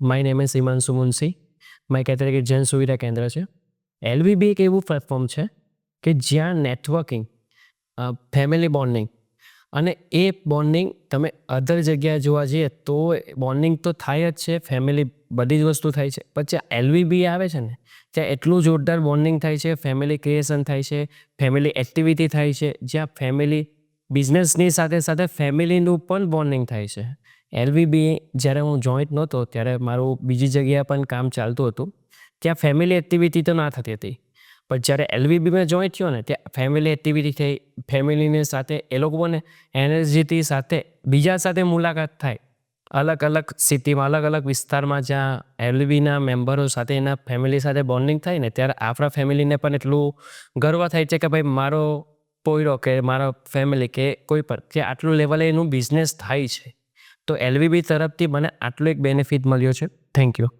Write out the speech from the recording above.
My name is Himanshu Munshi. My category જન સુવિધા કેન્દ્ર છે. એલવીબી એક એવું પ્લેટફોર્મ છે કે જ્યાં નેટવર્કિંગ, ફેમિલી બોન્ડિંગ અને એ બોન્ડિંગ તમે અધર જગ્યાએ જોવા જઈએ તો બોન્ડિંગ તો થાય જ છે, ફેમિલી બધી જ વસ્તુ થાય છે, પણ જ્યાં એલવીબી આવે છે ને ત્યાં એટલું જોરદાર બોન્ડિંગ થાય છે, ફેમિલી ક્રિએશન થાય છે, ફેમિલી એક્ટિવિટી થાય છે, જ્યાં ફેમિલી બિઝનેસની સાથે સાથે ફેમિલીનું પણ બોન્ડિંગ થાય છે. એલવીબી જ્યારે હું જોઈન્ટ નહોતો ત્યારે મારું બીજી જગ્યાએ પણ કામ ચાલતું હતું, ત્યાં ફેમિલી એક્ટિવિટી તો ના થતી હતી, પણ જ્યારે એલવીબીમાં જોઈન્ટ થયો ને ત્યાં ફેમિલી એક્ટિવિટી થઈ, ફેમિલીની સાથે એ લોકોને એનર્જીટી સાથે બીજા સાથે મુલાકાત થાય, અલગ અલગ સિટીમાં અલગ અલગ વિસ્તારમાં જ્યાં એલવીના મેમ્બરો સાથે એના ફેમિલી સાથે બોન્ડિંગ થાય ને ત્યારે આપણા ફેમિલીને પણ એટલું ગર્વ થાય છે કે ભાઈ મારો પોયરો કે મારા ફેમિલી કે કોઈ પણ કે આટલું લેવલે એનું બિઝનેસ થાય છે. તો એલવીબી તરફથી મને આટલો એક બેનિફિટ મળ્યો છે. Thank you.